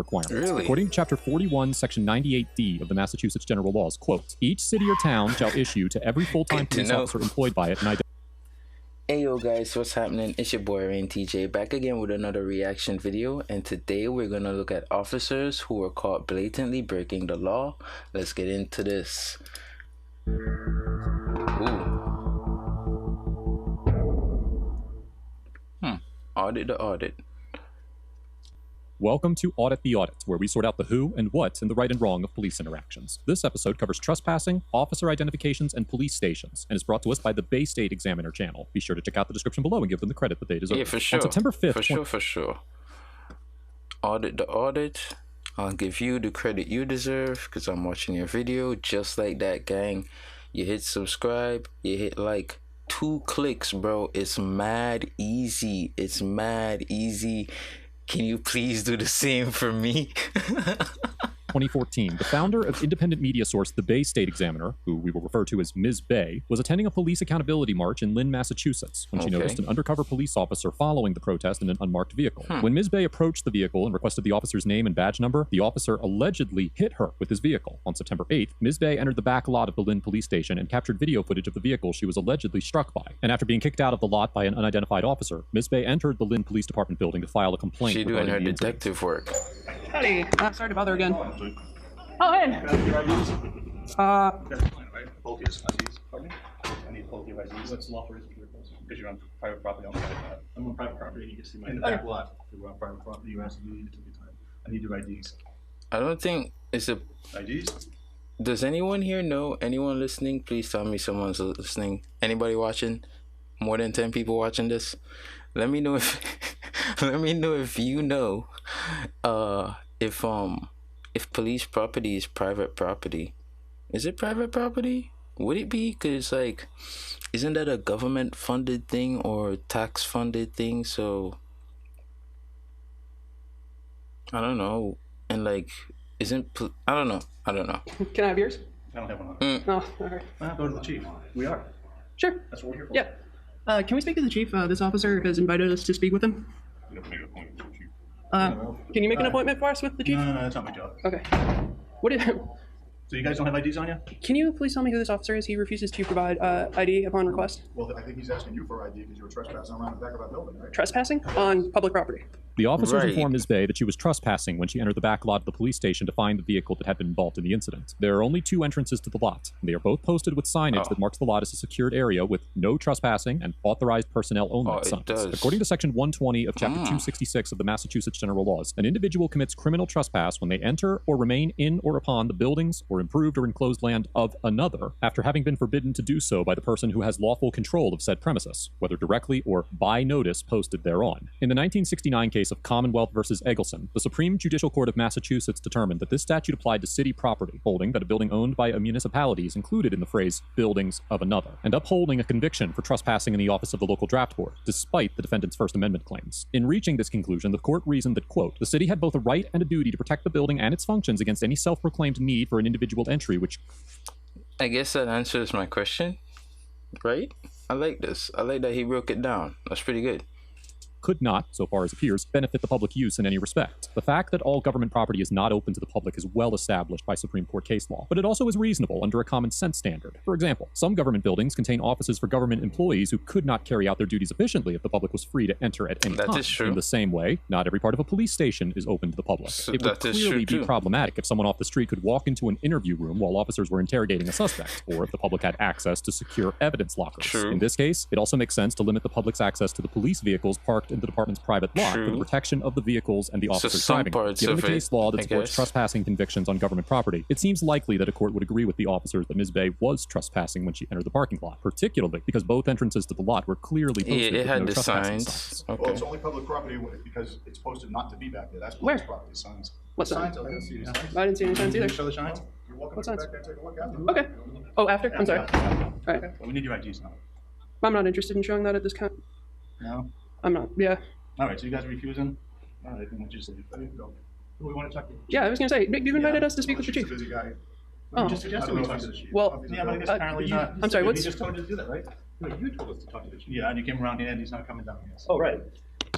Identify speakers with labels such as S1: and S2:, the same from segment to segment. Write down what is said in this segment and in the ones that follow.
S1: requirements.
S2: Really?
S1: According to Chapter 41, Section 98D of the Massachusetts General Laws, quote, each city or town shall issue to every full-time police officer employed by it an identity.
S2: Hey yo guys, what's happening? It's your boy Araine TJ back again with another reaction video, and today we're gonna look at officers who were caught blatantly breaking the law. Let's get into this. Audit the audit.
S1: Welcome to Audit the Audit, where we sort out the who and what and the right and wrong of police interactions. This episode covers trespassing, officer identifications, and police stations, and is brought to us by the Bay State Examiner channel. Be sure to check out the description below and give them the credit that they deserve.
S2: Yeah, for sure.
S1: On September 5th,
S2: For sure. Audit the audit. I'll give you the credit you deserve because I'm watching your video. Just like that, gang. You hit subscribe, you hit like. 2 clicks, bro. It's mad easy. It's mad easy. Can you please do the same for me?
S1: 2014, the founder of independent media source The Bay State Examiner, who we will refer to as Ms. Bay, was attending a police accountability march in Lynn, Massachusetts, when she noticed an undercover police officer following the protest in an unmarked vehicle. When Ms. Bay approached the vehicle and requested the officer's name and badge number, the officer allegedly hit her with his vehicle. On September 8th, Ms. Bay entered the back lot of the Lynn police station and captured video footage of the vehicle she was allegedly struck by. And after being kicked out of the lot by an unidentified officer, Ms. Bay entered the Lynn Police Department building to file a complaint.
S2: She's doing her detective work.
S3: Howdy. Sorry to bother again. Oh, hey.
S4: Both your IDs. Pardon me? I need both your IDs. What's the law for reason for your post? Because you're on private property. I'm on private property. You can see my in the back lot. If you're on private property, you ask me to take your time. I need your IDs.
S2: I don't think it's a...
S4: IDs?
S2: Does anyone here know? Anyone listening? Please tell me someone's listening. Anybody watching? More than 10 people watching this? Let me know if... let me know if you know if police property is private property. Is it private property? Would it be? Because, like, isn't that a government-funded thing or tax-funded thing? So, I don't know. And, like, I don't know.
S3: Can I have yours?
S4: I don't have one on.
S3: Oh, all right.
S4: Go to the chief. We are.
S3: Sure.
S4: That's what we're here for.
S3: Yeah. Can we speak to the chief? This officer has invited us to speak with him.
S4: We have to make an appointment with the chief.
S3: Can you make an appointment for us with the chief?
S4: No, that's not my job.
S3: Okay. What is...
S4: So you guys don't have IDs on you?
S3: Can you please tell me who this officer is? He refuses to provide ID upon request.
S5: Well, I think he's asking you for ID because you were trespassing around the back of our building, right?
S3: Trespassing on public property.
S1: The officers informed Ms. Bay that she was trespassing when she entered the back lot of the police station to find the vehicle that had been involved in the incident. There are only 2 entrances to the lot, and they are both posted with signage that marks the lot as a secured area with no trespassing and authorized personnel only signs. According to Section 120 of Chapter 266 of the Massachusetts General Laws, an individual commits criminal trespass when they enter or remain in or upon the buildings or improved or enclosed land of another after having been forbidden to do so by the person who has lawful control of said premises, whether directly or by notice posted thereon. In the 1969 case of Commonwealth versus Escalation, the Supreme Judicial Court of Massachusetts determined that this statute applied to city property, holding that a building owned by a municipality is included in the phrase buildings of another, and upholding a conviction for trespassing in the office of the local draft board, despite the defendant's First Amendment claims. In reaching this conclusion, the court reasoned that, quote, the city had both a right and a duty to protect the building and its functions against any self-proclaimed need for an individual entry, which...
S2: I guess that answers my question, right? I like this. I like that he broke it down. That's pretty good.
S1: Could not, so far as appears, benefit the public use in any respect. The fact that all government property is not open to the public is well established by Supreme Court case law, but it also is reasonable under a common sense standard. For example, some government buildings contain offices for government employees who could not carry out their duties efficiently if the public was free to enter at any time.
S2: That is true.
S1: In the same way, not every part of a police station is open to the public.
S2: So
S1: it would clearly be problematic if someone off the street could walk into an interview room while officers were interrogating a suspect, or if the public had access to secure evidence lockers.
S2: True.
S1: In this case, it also makes sense to limit the public's access to the police vehicles parked in the department's private lot for the protection of the vehicles and the officers driving them. Given the case law that supports trespassing convictions on government property, it seems likely that a court would agree with the officers that Ms. Bay was trespassing when she entered the parking lot, particularly because both entrances to the lot were clearly posted with no trespassing signs.
S5: Well, it's only public property because it's posted not to be back there. That's
S3: Where?
S5: public property signs.
S3: What signs?
S5: I didn't see any signs.
S3: I didn't see any signs either.
S4: Show the signs?
S5: You're welcome
S3: What
S5: to go
S3: signs?
S5: back there and take a look at them.
S3: Okay. Oh, after? I'm sorry. All right.
S4: Well, we need your IDs now.
S3: I'm not interested in showing that at this time.
S4: No?
S3: I'm not. Yeah.
S4: All right, so you guys are refusing? All right, then we'll just leave. We want to talk to you.
S3: Yeah, I was gonna say, you've invited us to speak with the
S5: He's
S3: chief.
S5: a busy guy.
S3: Oh.
S4: Just suggested we talk to the chief.
S3: Well,
S4: Yeah, but I guess apparently not.
S3: I'm sorry,
S4: You
S3: what's...
S4: just told us to do that, right?
S5: No, you told us to talk to the chief.
S4: Yeah, and you came around and he's not coming down here.
S6: Oh, right.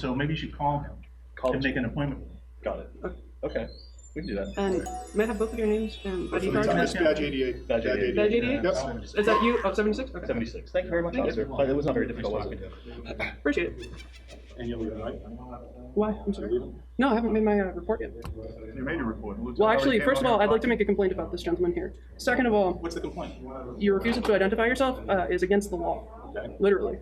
S4: So maybe you should call him and make an appointment with him.
S6: Got it.
S4: Okay, we can do that.
S3: And may I have both of your names and ID cards?
S5: It's badge 88.
S4: Badge 88.
S3: Badge 88?
S5: Yep.
S3: Is that you? Oh, 76? Okay.
S4: 76. Thank you very much, officer. It was not very difficult, was it?
S3: Appreciate it.
S5: And you're leaving, right?
S3: Why? I'm sorry. No, I haven't made my report yet.
S5: You made your report.
S3: Well, actually, first of all, I'd like to make a complaint about this gentleman here. Second of all,
S5: What's the complaint?
S3: your refusal to identify yourself is against the law.
S5: Okay.
S3: Literally.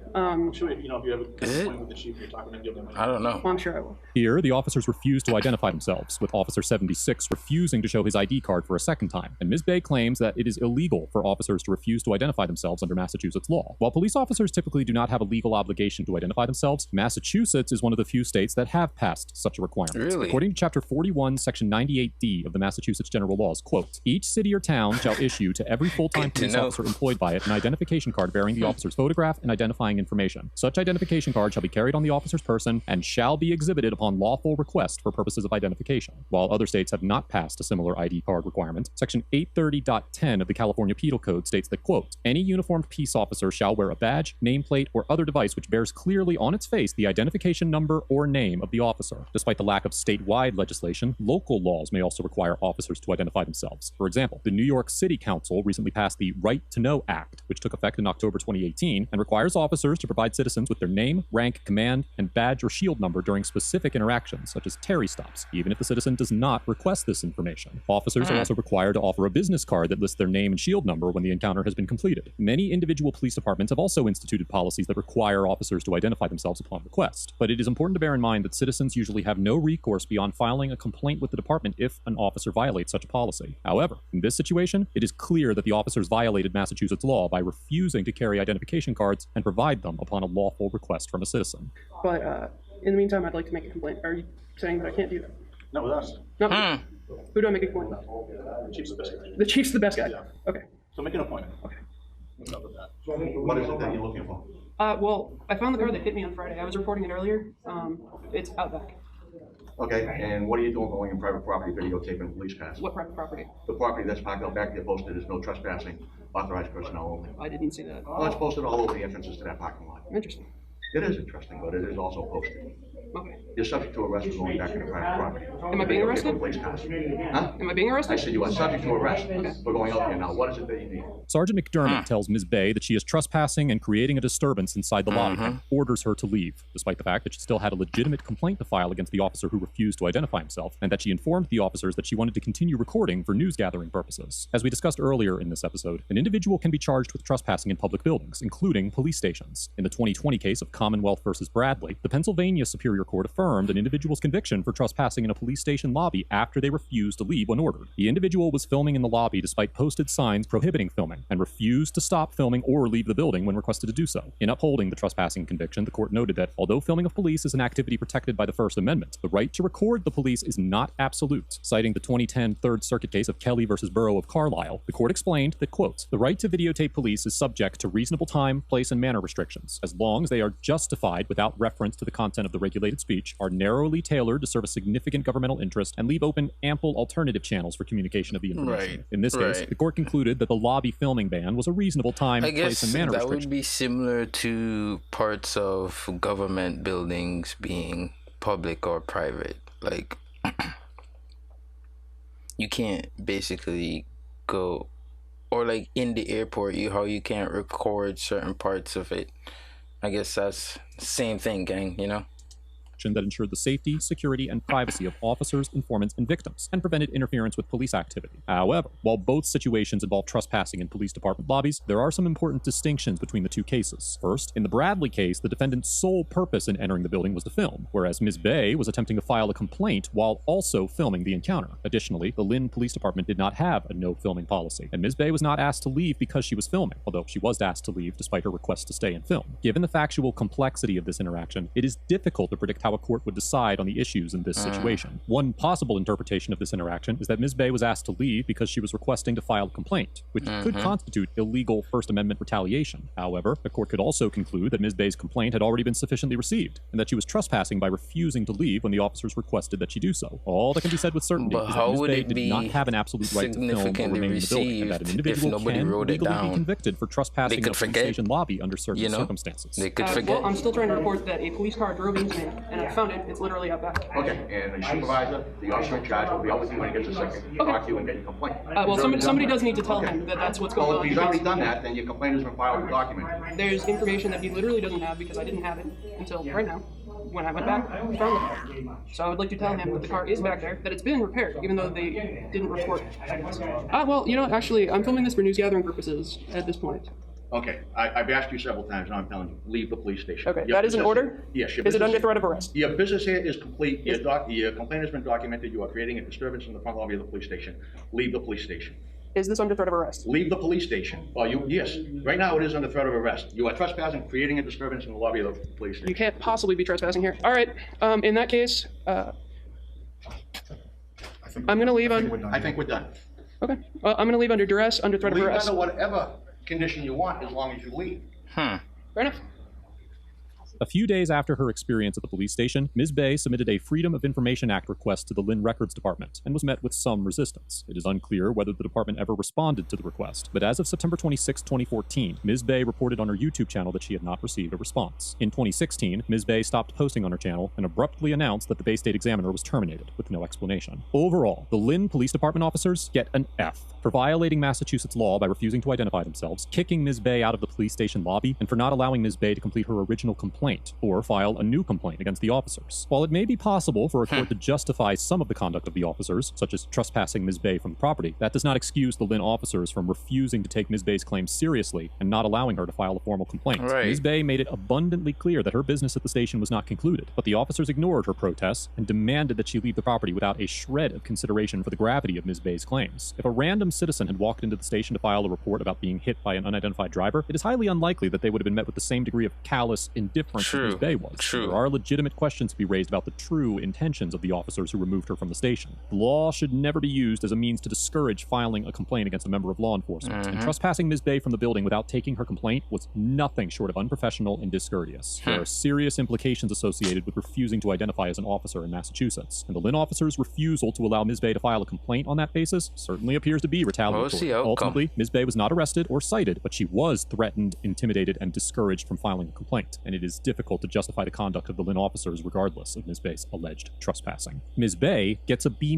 S5: Sure, if you have a complaint with the chief, you're talking to give them.
S2: I don't know.
S3: I'm sure I will.
S1: Here, the officers refused to identify themselves, with Officer 76 refusing to show his ID card for a second time. And Ms. Bay claims that it is illegal for officers to refuse to identify themselves under Massachusetts law. While police officers typically do not have a legal obligation to identify themselves, Massachusetts is one of the few states that have passed such a requirement.
S2: Really?
S1: According to Chapter 41, Section 98D of the Massachusetts General Laws, quote, each city or town shall issue to every full-time police officer employed by it an identification card bearing the officer's photograph and identifying information. Such identification card shall be carried on the officer's person and shall be exhibited upon lawful request for purposes of identification. While other states have not passed a similar ID card requirement, Section 830.10 of the California Penal Code states that, quote, any uniformed peace officer shall wear a badge, nameplate, or other device which bears clearly on its face the identification number or name of the officer. Despite the lack of statewide legislation, local laws may also require officers to identify themselves. For example, the New York City Council recently passed the Right to Know Act, which took effect in October 2018 and requires officers to provide citizens with their name, rank, command, and badge or shield number during specific interactions, such as Terry stops, even if the citizen does not request this information. Officers are also required to offer a business card that lists their name and shield number when the encounter has been completed. Many individual police departments have also instituted policies that require officers to identify themselves upon request. But it is important to bear in mind that citizens usually have no recourse beyond filing a complaint with the department if an officer violates such a policy. However, in this situation, it is clear that the officers violated Massachusetts law by refusing to carry identification cards and provide them upon a lawful request from a citizen.
S3: But in the meantime, I'd like to make a complaint. Are you saying that I can't do that?
S5: Not with us.
S3: No. Who do I make a complaint with?
S5: The chief's the best guy.
S3: The chief's the best guy.
S5: Yeah.
S3: Okay.
S5: So make an appointment.
S3: Okay.
S5: What's up with that? What is it that you're looking for?
S3: Well, I found the car that hit me on Friday. I was reporting it earlier. It's out back.
S5: Okay, and what are you doing going in private property videotaping police cars?
S3: What private property?
S5: The property that's parked out back there posted is no trespassing, authorized personnel only.
S3: I didn't see that.
S5: Well, it's posted all over the entrances to that parking lot.
S3: Interesting.
S5: It is interesting, but it is also posted.
S3: Okay.
S5: You're subject to arrest for going back into private property.
S3: Am I being arrested?
S5: Police cars. Huh?
S3: Am I being
S5: I
S3: arrested?
S5: said you are subject to arrest for going out there now. What is it that you need?
S1: Sergeant McDermott tells Ms. Bay that she is trespassing and creating a disturbance inside the lobby and orders her to leave, despite the fact that she still had a legitimate complaint to file against the officer who refused to identify himself, and that she informed the officers that she wanted to continue recording for news-gathering purposes. As we discussed earlier in this episode, an individual can be charged with trespassing in public buildings, including police stations. In the 2020 case of Commonwealth versus Bradley, the Pennsylvania Superior Court affirmed an individual's conviction for trespassing in a police station lobby after they refused to leave when ordered. The individual was filming in the lobby despite posted signs prohibiting filming, and refused to stop filming or leave the building when requested to do so. In upholding the trespassing conviction, the court noted that although filming of police is an activity protected by the First Amendment, the right to record the police is not absolute. Citing the 2010 Third Circuit case of Kelly versus Borough of Carlisle, the court explained that, quote, the right to videotape police is subject to reasonable time, place, and manner restrictions, as long as they are justified without reference to the content of the regulated speech, are narrowly tailored to serve a significant governmental interest, and leave open ample alternative channels for communication of the information. In this case, the court concluded that the lobby filming ban was a reasonable time, place, and manner restriction.
S2: That would be similar to parts of government buildings being public or private. Like, you can't basically go, or like in the airport, how you can't record certain parts of it. I guess that's the same thing, gang, you know?
S1: That ensured the safety, security, and privacy of officers, informants, and victims, and prevented interference with police activity. However, while both situations involve trespassing in police department lobbies, there are some important distinctions between the two cases. First, in the Bradley case, the defendant's sole purpose in entering the building was to film, whereas Ms. Bay was attempting to file a complaint while also filming the encounter. Additionally, the Lynn Police Department did not have a no filming policy, and Ms. Bay was not asked to leave because she was filming, although she was asked to leave despite her request to stay and film. Given the factual complexity of this interaction, it is difficult to predict how a court would decide on the issues in this situation. One possible interpretation of this interaction is that Ms. Bay was asked to leave because she was requesting to file a complaint, which could constitute illegal First Amendment retaliation. However, the court could also conclude that Ms. Bay's complaint had already been sufficiently received, and that she was trespassing by refusing to leave when the officers requested that she do so. All that can be said with certainty is that Ms. Bay did not have an absolute right to film or remain in the building, and that an individual can legally be convicted for trespassing in a police station lobby under certain circumstances.
S2: They could forget.
S3: Well, I'm still trying to report that a police car drove into me, and and I found it. It's literally out back.
S5: Okay, and the supervisor, the officer in charge will be out with you when he gets a second to talk to you and get your complaint.
S3: Well, somebody does need to tell him that that's what's going
S5: Well,
S3: on.
S5: if he's already done that, then your complaint has been filed and documented.
S3: There's information that he literally doesn't have because I didn't have it until right now. When I went back, I found the car. So I would like to tell him that the car is back there, that it's been repaired, even though they didn't report it. Well, you know what, actually, I'm filming this for news gathering purposes at this point.
S5: Okay, I've asked you several times, and I'm telling you, leave the police station.
S3: Okay,
S5: Your
S3: that is an
S5: business-
S3: order?
S5: Yes. Your
S3: Is it
S5: business-
S3: under threat of arrest?
S5: Your business here is complete. Your complaint has been documented. You are creating a disturbance in the front lobby of the police station. Leave the police station.
S3: Is this under threat of arrest?
S5: Leave the police station. Yes, right now it is under threat of arrest. You are trespassing, creating a disturbance in the lobby of the police station.
S3: You can't possibly be trespassing here. All right, in that case, I'm going to leave on...
S5: I think we're done.
S3: Okay, well, I'm going to leave under duress, under threat of
S5: Leave
S3: arrest.
S5: under whatever condition you want, as long as you leave.
S3: Fair enough.
S1: A few days after her experience at the police station, Ms. Bay submitted a Freedom of Information Act request to the Lynn Records Department and was met with some resistance. It is unclear whether the department ever responded to the request, but as of September 26, 2014, Ms. Bay reported on her YouTube channel that she had not received a response. In 2016, Ms. Bay stopped posting on her channel and abruptly announced that the Bay State Examiner was terminated, with no explanation. Overall, the Lynn Police Department officers get an F for violating Massachusetts law by refusing to identify themselves, kicking Ms. Bay out of the police station lobby, and for not allowing Ms. Bay to complete her original complaint or file a new complaint against the officers. While it may be possible for a court to justify some of the conduct of the officers, such as trespassing Ms. Bay from the property, that does not excuse the Lynn officers from refusing to take Ms. Bay's claims seriously and not allowing her to file a formal complaint.
S2: Right.
S1: Ms. Bay made it abundantly clear that her business at the station was not concluded, but the officers ignored her protests and demanded that she leave the property without a shred of consideration for the gravity of Ms. Bay's claims. If a random citizen had walked into the station to file a report about being hit by an unidentified driver, it is highly unlikely that they would have been met with the same degree of callous indifference that Ms. Bay was.
S2: True.
S1: There are legitimate questions to be raised about the true intentions of the officers who removed her from the station. The law should never be used as a means to discourage filing a complaint against a member of law enforcement, and trespassing Ms. Bay from the building without taking her complaint was nothing short of unprofessional and discourteous. There are serious implications associated with refusing to identify as an officer in Massachusetts, and the Lynn officers' refusal to allow Ms. Bay to file a complaint on that basis certainly appears to be retaliatory.
S2: What's the outcome?
S1: Ultimately, Ms. Bay was not arrested or cited, but she was threatened, intimidated, and discouraged from filing a complaint, and it is difficult to justify the conduct of the Lynn officers regardless of Ms. Bay's alleged trespassing. Ms. Bay gets a B-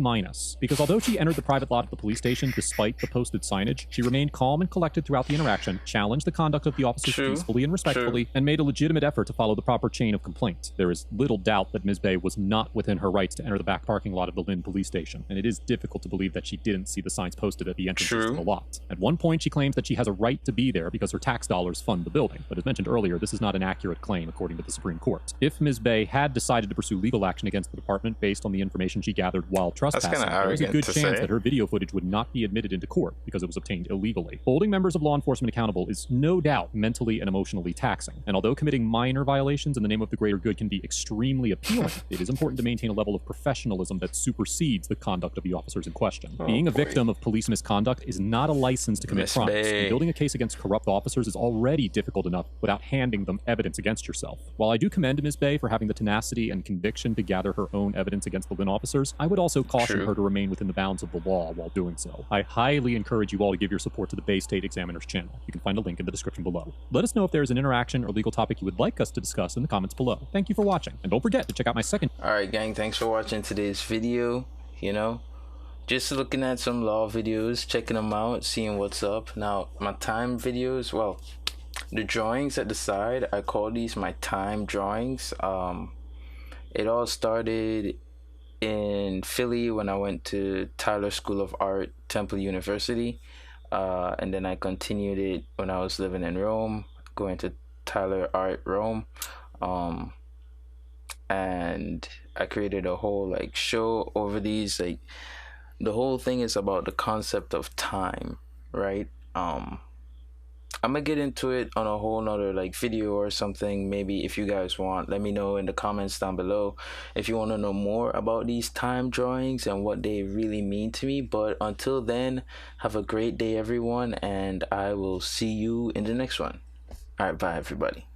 S1: because although she entered the private lot of the police station despite the posted signage, she remained calm and collected throughout the interaction, challenged the conduct of the officers peacefully and respectfully, and made a legitimate effort to follow the proper chain of complaint. There is little doubt that Ms. Bay was not within her rights to enter the back parking lot of the Lynn police station, and it is difficult to believe that she didn't see the signs posted at the entrances to the lot. At one point, she claims that she has a right to be there because her tax dollars fund the building, but as mentioned earlier, this is not an accurate claim according to the Supreme Court. If Ms. Bay had decided to pursue legal action against the department based on the information she gathered while trespassing, there is a good chance that her video footage would not be admitted into court because it was obtained illegally. Holding members of law enforcement accountable is no doubt mentally and emotionally taxing, and although committing minor violations in the name of the greater good can be extremely appealing, it is important to maintain a level of professionalism that supersedes the conduct of the officers in question. Being a victim of police misconduct is not a license to commit crimes, and building a case against corrupt officers is already difficult enough without handing them evidence against yourself. While I do commend Ms. Bay for having the tenacity and conviction to gather her own evidence against the Lynn officers, I would also caution her to remain within the bounds of the law while doing so. I highly encourage you all to give your support to the Bay State Examiner's channel. You can find a link in the description below. Let us know if there is an interaction or legal topic you would like us to discuss in the comments below. Thank you for watching, and don't forget to check out my second...
S2: Alright gang, thanks for watching today's video. You know, just looking at some law videos, checking them out, seeing what's up. Now, my time videos, well, the drawings at the side, I call these my time drawings. It all started in Philly when I went to Tyler School of Art, Temple University, and then I continued it when I was living in Rome, going to Tyler Art Rome, and I created a whole like show over these. Like the whole thing is about the concept of time, right? I'm gonna get into it on a whole nother like video or something. Maybe if you guys want, let me know in the comments down below if you want to know more about these time drawings and what they really mean to me. But until then, have a great day everyone, and I will see you in the next one. All right, bye everybody.